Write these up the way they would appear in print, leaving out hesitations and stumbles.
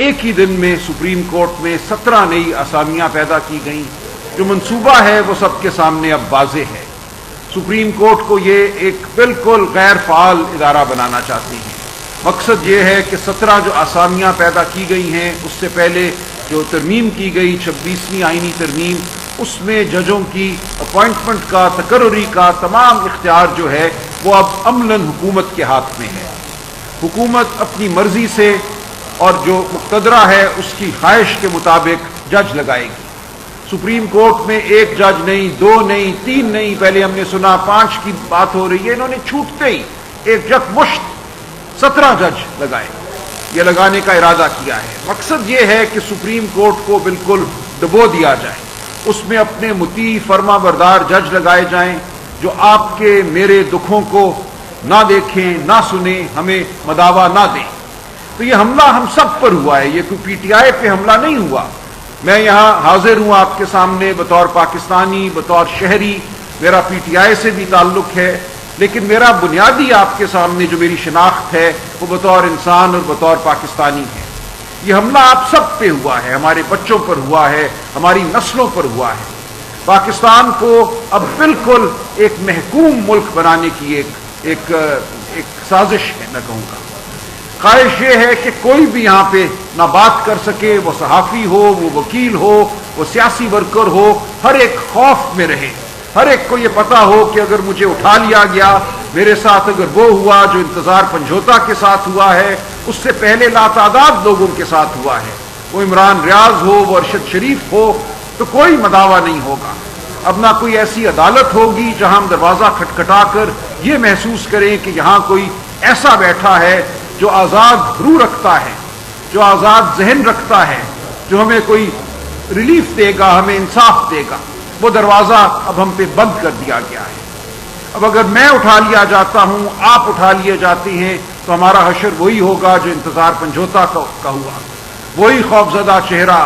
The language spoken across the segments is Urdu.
ایک ہی دن میں سپریم کورٹ میں 17 نئی اسامیاں پیدا کی گئیں. جو منصوبہ ہے وہ سب کے سامنے اب واضح ہے. سپریم کورٹ کو یہ ایک بالکل غیر فعال ادارہ بنانا چاہتے ہیں. مقصد یہ ہے کہ 17 جو اسامیاں پیدا کی گئی ہیں اس سے پہلے جو ترمیم کی گئی 26ویں آئینی ترمیم، اس میں ججوں کی اپوائنٹمنٹ کا، تقرری کا تمام اختیار جو ہے وہ اب عملاً حکومت کے ہاتھ میں ہے. حکومت اپنی مرضی سے اور جو مقتدرہ ہے اس کی خواہش کے مطابق جج لگائے گی. سپریم کورٹ میں ایک جج نہیں، 2 نہیں، 3 نہیں، پہلے ہم نے سنا 5 کی بات ہو رہی ہے. انہوں نے چھوٹتے ہی ایک یکمشت 17 جج لگائے. یہ لگانے کا ارادہ کیا ہے. مقصد یہ ہے کہ سپریم کورٹ کو بالکل ڈبو دیا جائے. اس میں اپنے مطیع فرما بردار جج لگائے جائیں جو آپ کے میرے دکھوں کو نہ دیکھیں، نہ سنیں، ہمیں مداوا نہ دیں. تو یہ حملہ ہم سب پر ہوا ہے. یہ کوئی پی ٹی آئی پہ حملہ نہیں ہوا. میں یہاں حاضر ہوں آپ کے سامنے بطور پاکستانی، بطور شہری. میرا پی ٹی آئی سے بھی تعلق ہے، لیکن میرا بنیادی آپ کے سامنے جو میری شناخت ہے وہ بطور انسان اور بطور پاکستانی ہے. یہ حملہ آپ سب پہ ہوا ہے، ہمارے بچوں پر ہوا ہے، ہماری نسلوں پر ہوا ہے. پاکستان کو اب بالکل ایک محکوم ملک بنانے کی ایک سازش ہے میں کہوں گا. خواہش یہ ہے کہ کوئی بھی یہاں پہ نہ بات کر سکے، وہ صحافی ہو، وہ وکیل ہو، وہ سیاسی ورکر ہو، ہر ایک خوف میں رہے. ہر ایک کو یہ پتا ہو کہ اگر مجھے اٹھا لیا گیا، میرے ساتھ اگر وہ ہوا جو انتظار پنجھوتا کے ساتھ ہوا ہے، اس سے پہلے لاتعداد لوگوں کے ساتھ ہوا ہے، وہ عمران ریاض ہو، وہ ارشد شریف ہو، تو کوئی مداوا نہیں ہوگا. اب نہ کوئی ایسی عدالت ہوگی جہاں ہم دروازہ کھٹکھٹا کر یہ محسوس کریں کہ یہاں کوئی ایسا بیٹھا ہے جو آزاد روح رکھتا ہے، جو آزاد ذہن رکھتا ہے، جو ہمیں کوئی ریلیف دے گا، ہمیں انصاف دے گا. وہ دروازہ اب ہم پہ بند کر دیا گیا ہے. اب اگر میں اٹھا لیا جاتا ہوں، آپ اٹھا لیے جاتے ہیں، تو ہمارا حشر وہی ہوگا جو انتظار پنجھوتا کا ہوا. وہی خوفزدہ چہرہ،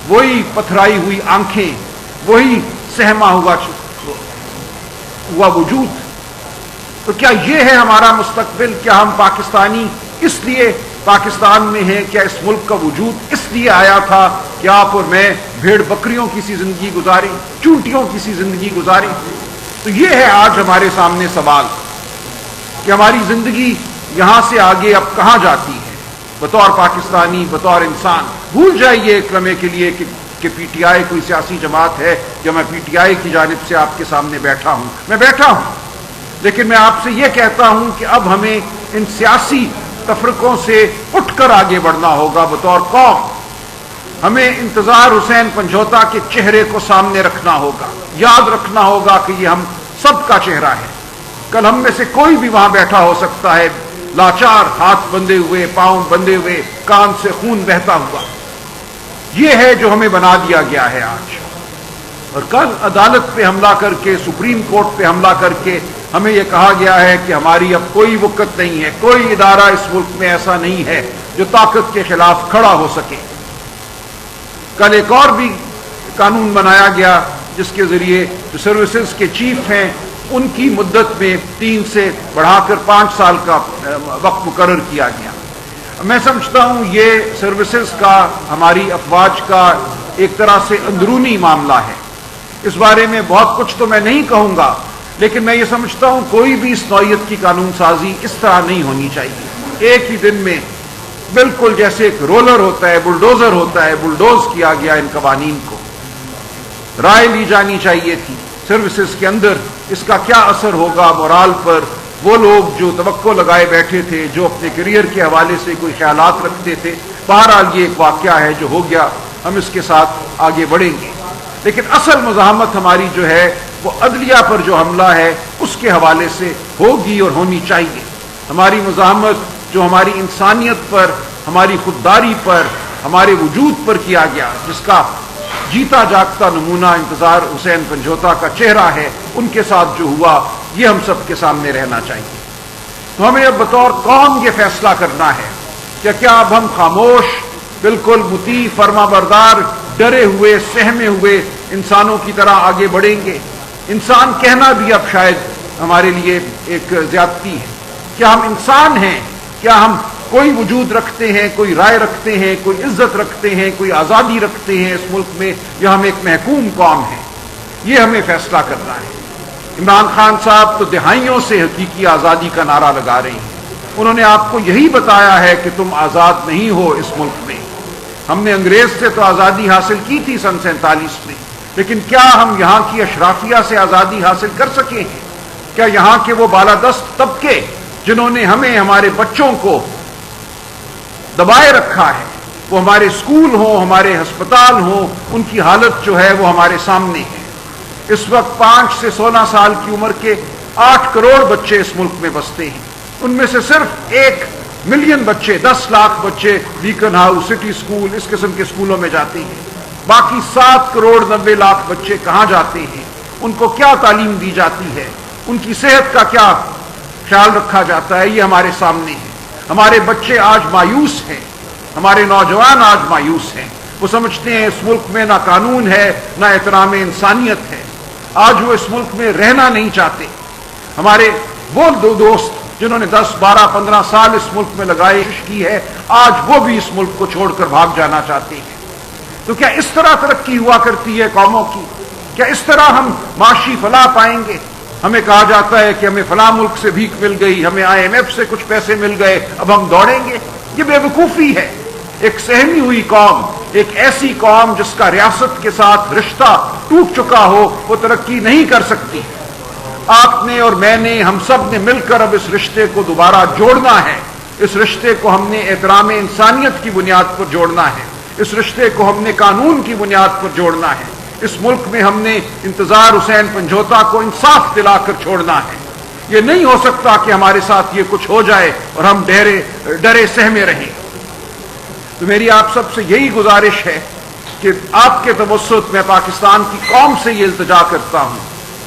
وہی پتھرائی ہوئی آنکھیں، وہی سہما ہوا وجود. تو کیا یہ ہے ہمارا مستقبل؟ کیا ہم پاکستانی اس لیے پاکستان میں ہیں؟ کیا اس ملک کا وجود اس لیے آیا تھا کہ آپ اور میں بھیڑ بکریوں کی سی زندگی گزاریں، چونٹیوں کی سی زندگی گزاریں؟ تو یہ ہے آج ہمارے سامنے سوال کہ ہماری زندگی یہاں سے آگے اب کہاں جاتی ہے بطور پاکستانی، بطور انسان. بھول جائیے ایک لمحے کے لیے کہ پی ٹی آئی کوئی سیاسی جماعت ہے یا میں پی ٹی آئی کی جانب سے آپ کے سامنے بیٹھا ہوں. میں بیٹھا ہوں، لیکن میں آپ سے یہ کہتا ہوں کہ اب ہمیں ان سیاسی تفرقوں سے اٹھ کر آگے بڑھنا ہوگا. بطور قوم ہمیں انتظار حسین پنجھوتا کے چہرے کو سامنے رکھنا ہوگا، یاد رکھنا ہوگا کہ یہ ہم سب کا چہرہ ہے. کل ہم میں سے کوئی بھی وہاں بیٹھا ہو سکتا ہے، لاچار، ہاتھ بندھے ہوئے، پاؤں بندھے ہوئے، کان سے خون بہتا ہوا. یہ ہے جو ہمیں بنا دیا گیا ہے آج. اور کل عدالت پہ حملہ کر کے، سپریم کورٹ پہ حملہ کر کے ہمیں یہ کہا گیا ہے کہ ہماری اب کوئی وقت نہیں ہے، کوئی ادارہ اس ملک میں ایسا نہیں ہے جو طاقت کے خلاف کھڑا ہو سکے. کل ایک اور بھی قانون بنایا گیا جس کے ذریعے جو سروسز کے چیف ہیں ان کی مدت میں 3 سے بڑھا کر 5 سال کا وقت مقرر کیا گیا. میں سمجھتا ہوں یہ سروسز کا، ہماری افواج کا ایک طرح سے اندرونی معاملہ ہے. اس بارے میں بہت کچھ تو میں نہیں کہوں گا، لیکن میں یہ سمجھتا ہوں کوئی بھی اس نوعیت کی قانون سازی اس طرح نہیں ہونی چاہیے. ایک ہی دن میں بالکل جیسے ایک رولر ہوتا ہے، بلڈوزر ہوتا ہے، بلڈوز کیا گیا ان قوانین کو. رائے لی جانی چاہیے تھی سروسز کے اندر اس کا کیا اثر ہوگا مورال پر. وہ لوگ جو توقع لگائے بیٹھے تھے، جو اپنے کیریئر کے حوالے سے کوئی خیالات رکھتے تھے. بہرحال یہ ایک واقعہ ہے جو ہو گیا، ہم اس کے ساتھ آگے بڑھیں گے. لیکن اصل مزاحمت ہماری جو ہے وہ عدلیہ پر جو حملہ ہے اس کے حوالے سے ہوگی اور ہونی چاہیے. ہماری مزاحمت جو ہماری انسانیت پر، ہماری خودداری پر، ہمارے وجود پر کیا گیا، جس کا جیتا جاگتا نمونہ انتظار حسین پنجھوتا کا چہرہ ہے، ان کے ساتھ جو ہوا یہ ہم سب کے سامنے رہنا چاہیے. تو ہمیں اب بطور قوم یہ فیصلہ کرنا ہے کہ کیا اب ہم خاموش، بالکل مطیع، فرما بردار، ڈرے ہوئے، سہمے ہوئے انسانوں کی طرح آگے بڑھیں گے؟ انسان کہنا بھی اب شاید ہمارے لیے ایک زیادتی ہے. کیا ہم انسان ہیں؟ کیا ہم کوئی وجود رکھتے ہیں، کوئی رائے رکھتے ہیں، کوئی عزت رکھتے ہیں، کوئی آزادی رکھتے ہیں اس ملک میں، یا ہم ایک محکوم قوم ہیں، یہ ہمیں فیصلہ کرنا ہے۔ عمران خان صاحب تو دہائیوں سے حقیقی آزادی کا نعرہ لگا رہے ہیں، انہوں نے آپ کو یہی بتایا ہے کہ تم آزاد نہیں ہو اس ملک میں۔ ہم نے انگریز سے تو آزادی حاصل کی تھی سن 47 میں، لیکن کیا ہم یہاں کی اشرافیہ سے آزادی حاصل کر سکے ہیں؟ کیا یہاں کے وہ بالادست طبقے جنہوں نے ہمیں، ہمارے بچوں کو دبائے رکھا ہے، وہ ہمارے اسکول ہوں، ہمارے ہسپتال ہوں، ان کی حالت جو ہے وہ ہمارے سامنے ہے۔ اس وقت 5 سے 16 سال کی عمر کے 8 کروڑ بچے اس ملک میں بستے ہیں، ان میں سے صرف 1 ملین بچے، 10 لاکھ بچے بیکن ہاؤس، سٹی اسکول، اس قسم کے اسکولوں میں جاتے ہیں۔ باقی 7 کروڑ 90 لاکھ بچے کہاں جاتے ہیں؟ ان کو کیا تعلیم دی جاتی ہے؟ ان کی صحت کا کیا خیال رکھا جاتا ہے؟ یہ ہمارے سامنے ہے۔ ہمارے بچے آج مایوس ہیں، ہمارے نوجوان آج مایوس ہیں، وہ سمجھتے ہیں اس ملک میں نہ قانون ہے، نہ احترام انسانیت ہے، آج وہ اس ملک میں رہنا نہیں چاہتے۔ ہمارے وہ دو دوست جنہوں نے 10 12 15 سال اس ملک میں لگائے کی ہے، آج وہ بھی اس ملک کو چھوڑ کر بھاگ جانا چاہتے ہیں۔ تو کیا اس طرح ترقی ہوا کرتی ہے قوموں کی؟ کیا اس طرح ہم معاشی فلاح پائیں گے؟ ہمیں کہا جاتا ہے کہ ہمیں فلاں ملک سے بھیک مل گئی، ہمیں IMF سے کچھ پیسے مل گئے، اب ہم دوڑیں گے۔ یہ بے وقوفی ہے۔ ایک سہمی ہوئی قوم، ایک ایسی قوم جس کا ریاست کے ساتھ رشتہ ٹوٹ چکا ہو، وہ ترقی نہیں کر سکتی۔ آپ نے اور میں نے، ہم سب نے مل کر اب اس رشتے کو دوبارہ جوڑنا ہے۔ اس رشتے کو ہم نے احترام انسانیت کی بنیاد پر جوڑنا ہے، اس رشتے کو ہم نے قانون کی بنیاد پر جوڑنا ہے۔ اس ملک میں ہم نے انتظار حسین پنجوتا کو انصاف دلا کر چھوڑنا ہے۔ یہ نہیں ہو سکتا کہ ہمارے ساتھ یہ کچھ ہو جائے اور ہم ڈرے سہمے رہیں۔ تو میری آپ سب سے یہی گزارش ہے کہ آپ کے توسط میں پاکستان کی قوم سے یہ التجا کرتا ہوں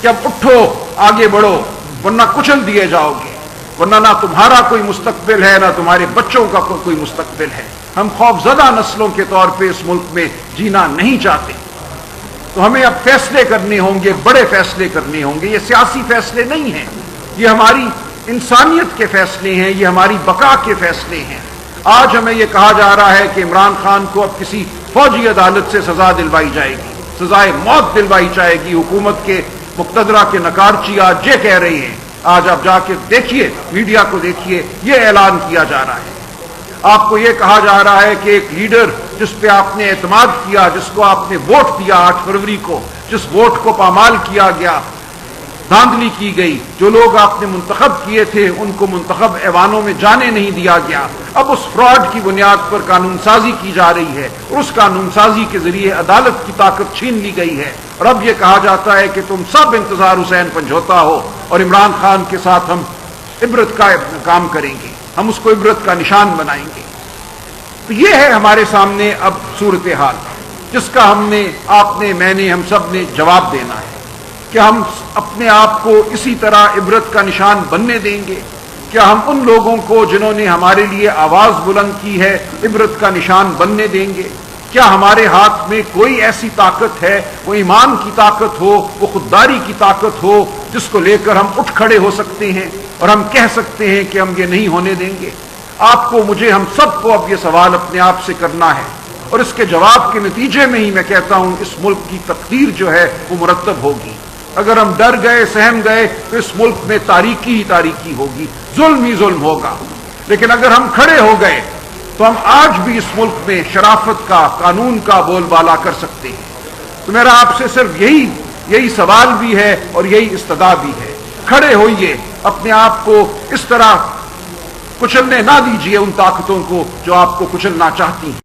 کہ اب اٹھو، آگے بڑھو، ورنہ کچل دیے جاؤ گے، ورنہ نہ تمہارا کوئی مستقبل ہے، نہ تمہارے بچوں کا کوئی مستقبل ہے۔ ہم خوفزدہ نسلوں کے طور پہ اس ملک میں جینا نہیں چاہتے۔ تو ہمیں اب فیصلے کرنے ہوں گے، بڑے فیصلے کرنے ہوں گے۔ یہ سیاسی فیصلے نہیں ہیں، یہ ہماری انسانیت کے فیصلے ہیں، یہ ہماری بقا کے فیصلے ہیں۔ آج ہمیں یہ کہا جا رہا ہے کہ عمران خان کو اب کسی فوجی عدالت سے سزا دلوائی جائے گی، سزائے موت دلوائی جائے گی۔ حکومت کے مقتدرہ کے نکارچی آج یہ کہہ رہے ہیں، آج آپ جا کے دیکھیے، میڈیا کو دیکھیے، یہ اعلان کیا جا رہا ہے۔ آپ کو یہ کہا جا رہا ہے کہ ایک لیڈر جس پہ آپ نے اعتماد کیا، جس کو آپ نے ووٹ دیا 8 فروری کو، جس ووٹ کو پامال کیا گیا، دھاندلی کی گئی، جو لوگ آپ نے منتخب کیے تھے ان کو منتخب ایوانوں میں جانے نہیں دیا گیا، اب اس فراڈ کی بنیاد پر قانون سازی کی جا رہی ہے اور اس قانون سازی کے ذریعے عدالت کی طاقت چھین لی گئی ہے، اور اب یہ کہا جاتا ہے کہ تم سب انتظار حسین پنجوتا ہو اور عمران خان کے ساتھ ہم عبرت کا کام کریں گے، ہم اس کو عبرت کا نشان بنائیں گے۔ تو یہ ہے ہمارے سامنے اب صورتحال جس کا ہم نے، آپ نے، میں نے، ہم سب نے جواب دینا ہے کہ ہم اپنے آپ کو اسی طرح عبرت کا نشان بننے دیں گے؟ کیا ہم ان لوگوں کو جنہوں نے ہمارے لیے آواز بلند کی ہے عبرت کا نشان بننے دیں گے؟ کیا ہمارے ہاتھ میں کوئی ایسی طاقت ہے، وہ ایمان کی طاقت ہو، وہ خودداری کی طاقت ہو، جس کو لے کر ہم اٹھ کھڑے ہو سکتے ہیں اور ہم کہہ سکتے ہیں کہ ہم یہ نہیں ہونے دیں گے؟ آپ کو، مجھے، ہم سب کو اب یہ سوال اپنے آپ سے کرنا ہے، اور اس کے جواب کے نتیجے میں ہی میں کہتا ہوں اس ملک کی تقدیر جو ہے وہ مرتب ہوگی۔ اگر ہم ڈر گئے، سہم گئے تو اس ملک میں تاریکی ہی تاریکی ہوگی، ظلم ہی ظلم ہوگا۔ لیکن اگر ہم کھڑے ہو گئے تو ہم آج بھی اس ملک میں شرافت کا، قانون کا بول بالا کر سکتے ہیں۔ تو میرا آپ سے صرف یہی سوال بھی ہے اور یہی استدعا بھی ہے، کھڑے ہوئیے، اپنے آپ کو اس طرح کچلنے نہ دیجیے ان طاقتوں کو جو آپ کو کچلنا چاہتی ہیں۔